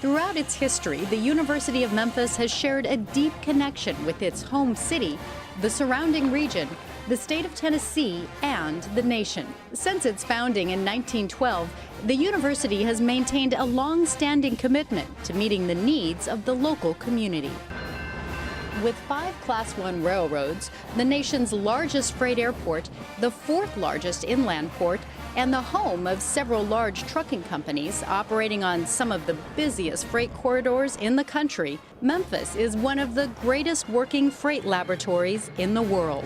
Throughout its history, the University of Memphis has shared a deep connection with its home city, the surrounding region, the state of Tennessee, and the nation. Since its founding in 1912, the university has maintained a long-standing commitment to meeting the needs of the local community. With 5 Class I railroads, the nation's largest freight airport, the 4th largest inland port, and the home of several large trucking companies operating on some of the busiest freight corridors in the country, Memphis is one of the greatest working freight laboratories in the world.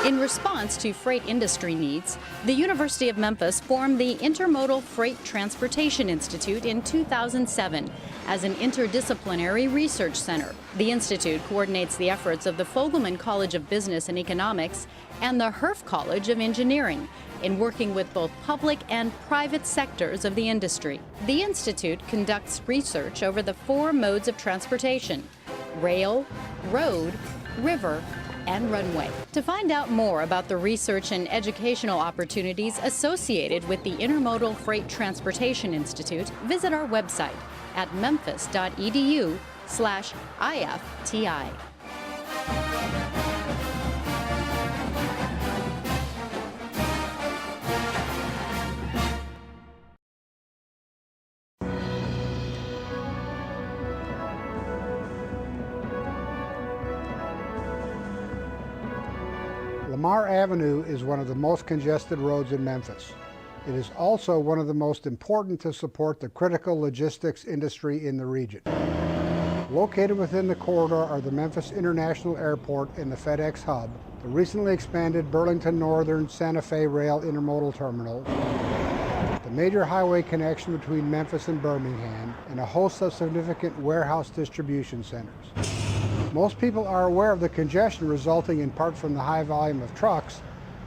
In response to freight industry needs, the University of Memphis formed the Intermodal Freight Transportation Institute in 2007 as an interdisciplinary research center. The institute coordinates the efforts of the Fogelman College of Business and Economics and the Herf College of Engineering in working with both public and private sectors of the industry. The institute conducts research over the 4 modes of transportation: rail, road, river, and runway. To find out more about the research and educational opportunities associated with the Intermodal Freight Transportation Institute, visit our website at memphis.edu/IFTI. Lamar Avenue is one of the most congested roads in Memphis. It is also one of the most important to support the critical logistics industry in the region. Located within the corridor are the Memphis International Airport and the FedEx Hub, the recently expanded Burlington Northern Santa Fe Rail Intermodal Terminal, the major highway connection between Memphis and Birmingham, and a host of significant warehouse distribution centers. Most people are aware of the congestion resulting in part from the high volume of trucks,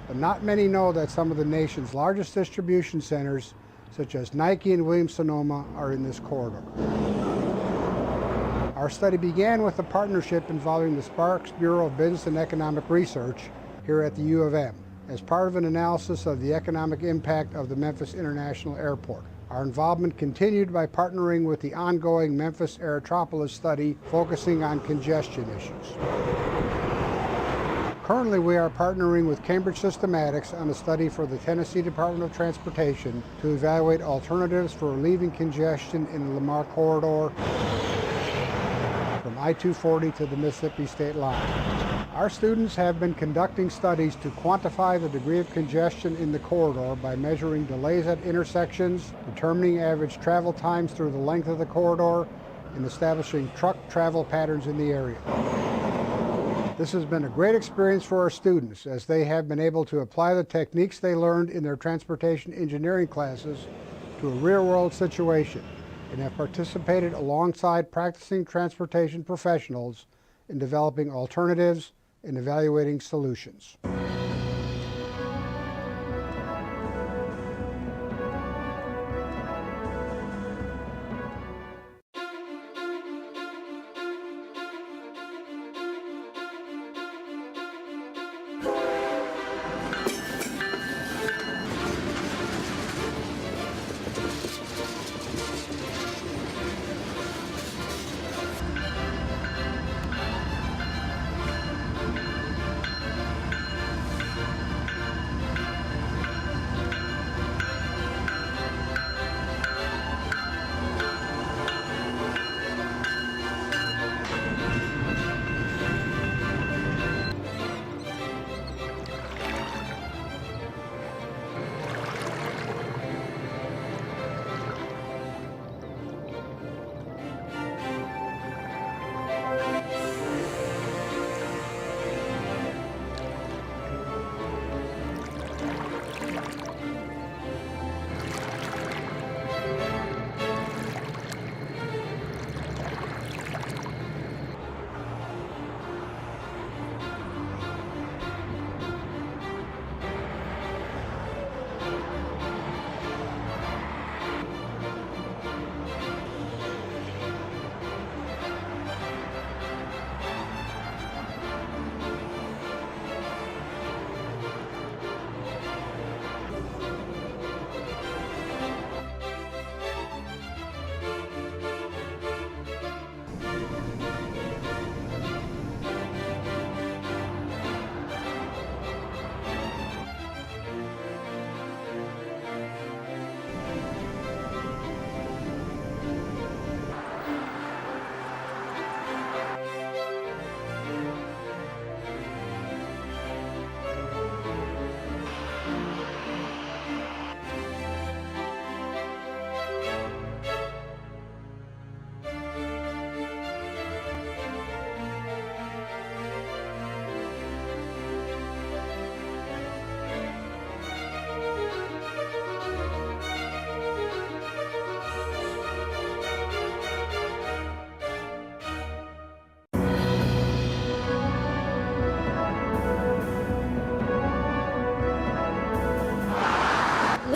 but not many know that some of the nation's largest distribution centers, such as Nike and Williams-Sonoma, are in this corridor. Our study began with a partnership involving the Sparks Bureau of Business and Economic Research here at the U of M, as part of an analysis of the economic impact of the Memphis International Airport. Our involvement continued by partnering with the ongoing Memphis Aerotropolis study focusing on congestion issues. Currently, we are partnering with Cambridge Systematics on a study for the Tennessee Department of Transportation to evaluate alternatives for relieving congestion in the Lamar corridor from I-240 to the Mississippi state line. Our students have been conducting studies to quantify the degree of congestion in the corridor by measuring delays at intersections, determining average travel times through the length of the corridor, and establishing truck travel patterns in the area. This has been a great experience for our students, as they have been able to apply the techniques they learned in their transportation engineering classes to a real-world situation, and have participated alongside practicing transportation professionals in developing alternatives and evaluating solutions.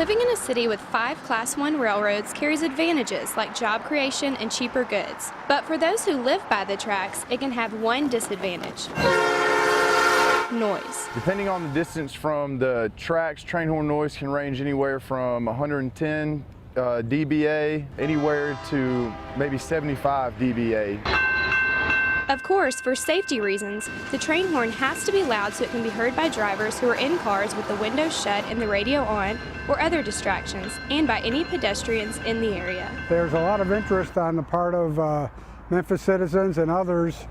Living in a city with 5 Class 1 railroads carries advantages like job creation and cheaper goods. But for those who live by the tracks, it can have one disadvantage: noise. Depending on the distance from the tracks, train horn noise can range anywhere from 110 dBA anywhere to maybe 75 dBA. Of course, for safety reasons, the train horn has to be loud so it can be heard by drivers who are in cars with the windows shut and the radio on, or other distractions, and by any pedestrians in the area. There's a lot of interest on the part of Memphis citizens and others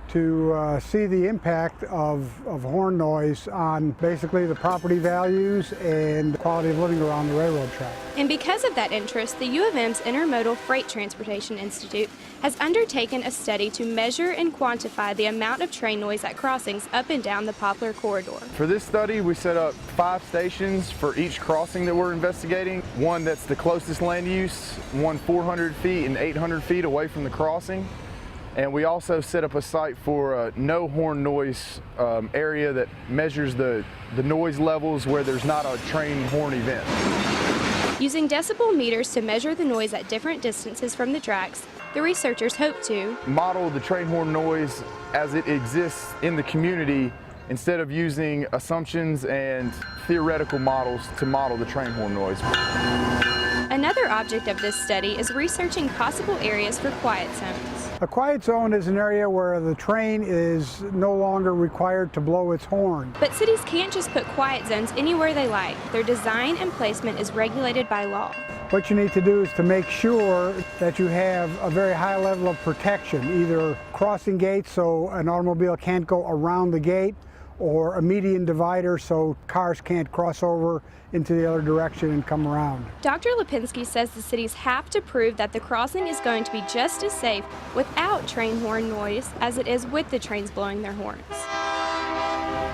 to see the impact of horn noise on basically the property values and the quality of living around the railroad track. And because of that interest, the U of M's Intermodal Freight Transportation Institute has undertaken a study to measure and quantify the amount of train noise at crossings up and down the Poplar Corridor. For this study, we set up 5 stations for each crossing that we're investigating. One that's the closest land use, one 400 feet and 800 feet away from the crossing. And we also set up a site for a no horn noise area that measures the noise levels where there's not a train horn event. Using decibel meters to measure the noise at different distances from the tracks, the researchers hope to model the train horn noise as it exists in the community instead of using assumptions and theoretical models to model the train horn noise. Another object of this study is researching possible areas for quiet zones. A quiet zone is an area where the train is no longer required to blow its horn. But cities can't just put quiet zones anywhere they like. Their design and placement is regulated by law. What you need to do is to make sure that you have a very high level of protection, either crossing gates so an automobile can't go around the gate, or a median divider so cars can't cross over into the other direction and come around. Dr. Lipinski says the cities have to prove that the crossing is going to be just as safe without train horn noise as it is with the trains blowing their horns.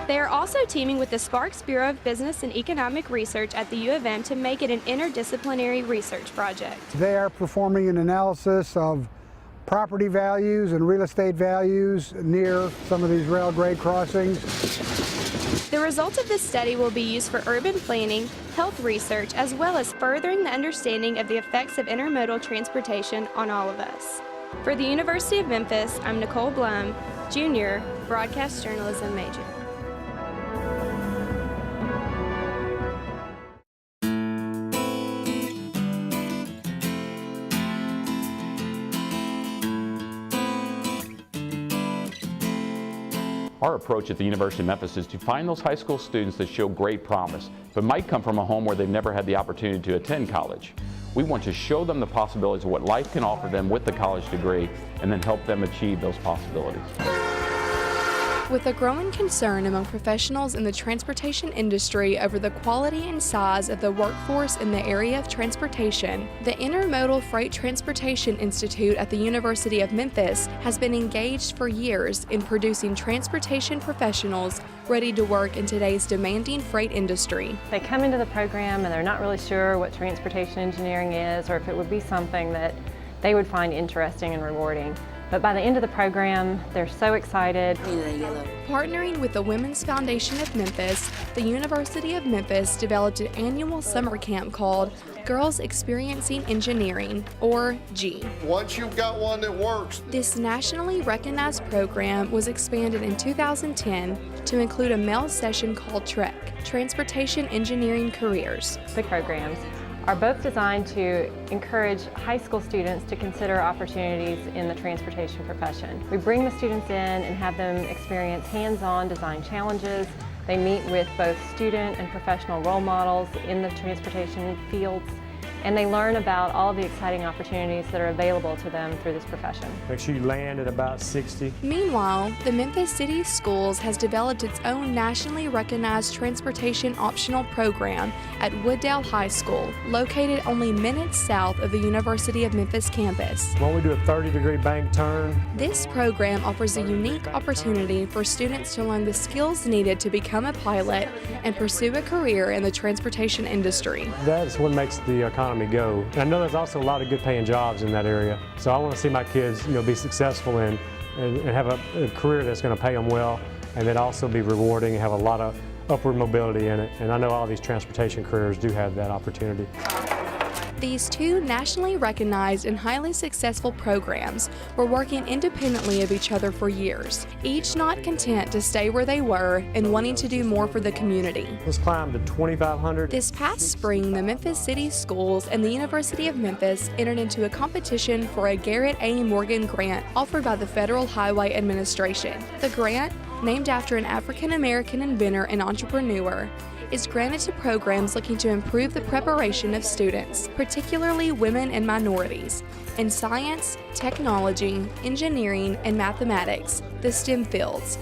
They are also teaming with the Sparks Bureau of Business and Economic Research at the U of M to make it an interdisciplinary research project. They are performing an analysis of property values and real estate values near some of these rail grade crossings. The results of this study will be used for urban planning, health research, as well as furthering the understanding of the effects of intermodal transportation on all of us. For the University of Memphis, I'm Nicole Blum, Junior, Broadcast Journalism major. Our approach at the University of Memphis is to find those high school students that show great promise, but might come from a home where they've never had the opportunity to attend college. We want to show them the possibilities of what life can offer them with the college degree, and then help them achieve those possibilities. With a growing concern among professionals in the transportation industry over the quality and size of the workforce in the area of transportation, the Intermodal Freight Transportation Institute at the University of Memphis has been engaged for years in producing transportation professionals ready to work in today's demanding freight industry. They come into the program and they're not really sure what transportation engineering is or if it would be something that they would find interesting and rewarding. But by the end of the program, they're so excited. Partnering with the Women's Foundation of Memphis, the University of Memphis developed an annual summer camp called Girls Experiencing Engineering, or G. Once you've got one that works. This nationally recognized program was expanded in 2010 to include a male session called TREC, Transportation Engineering Careers. The programs are both designed to encourage high school students to consider opportunities in the transportation profession. We bring the students in and have them experience hands-on design challenges. They meet with both student and professional role models in the transportation fields, and they learn about all of the exciting opportunities that are available to them through this profession. Make sure you land at about 60. Meanwhile, the Memphis City Schools has developed its own nationally recognized transportation optional program at Wooddale High School, located only minutes south of the University of Memphis campus. Why don't we do a 30-degree bank turn? This program offers a unique opportunity for students to learn the skills needed to become a pilot and pursue a career in the transportation industry. That's what makes the economy go. And I know there's also a lot of good paying jobs in that area. So I want to see my kids, be successful and have a career that's going to pay them well, and then also be rewarding and have a lot of upward mobility in it, and I know all these transportation careers do have that opportunity. These two nationally recognized and highly successful programs were working independently of each other for years, each not content to stay where they were and wanting to do more for the community. Let's climb to 2,500. This past spring, the Memphis City Schools and the University of Memphis entered into a competition for a Garrett A. Morgan grant offered by the Federal Highway Administration. The grant, named after an African-American inventor and entrepreneur, is granted to programs looking to improve the preparation of students, particularly women and minorities, in science, technology, engineering, and mathematics, the STEM fields,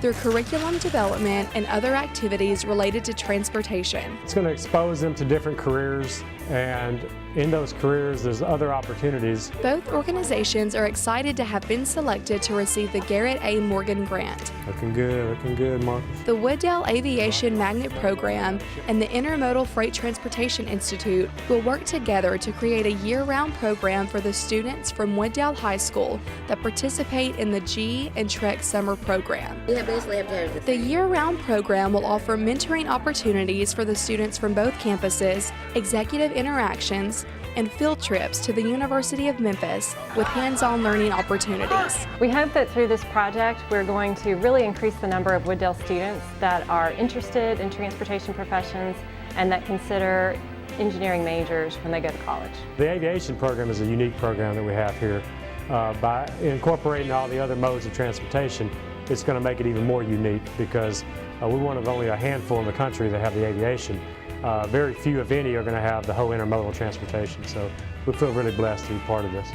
through curriculum development and other activities related to transportation. It's going to expose them to different careers, and in those careers there's other opportunities. Both organizations are excited to have been selected to receive the Garrett A. Morgan grant. Looking good, Marcus. The Wooddale Aviation Magnet Program and the Intermodal Freight Transportation Institute will work together to create a year-round program for the students from Wooddale High School that participate in the G and Trek summer program. The year-round program will offer mentoring opportunities for the students from both campuses, executive interactions, and field trips to the University of Memphis with hands-on learning opportunities. We hope that through this project we're going to really increase the number of Wooddale students that are interested in transportation professions and that consider engineering majors when they go to college. The aviation program is a unique program that we have here. By incorporating all the other modes of transportation, it's going to make it even more unique because we're one of only a handful in the country that have the aviation. Very few, if any, are going to have the whole intermodal transportation, so we feel really blessed to be part of this.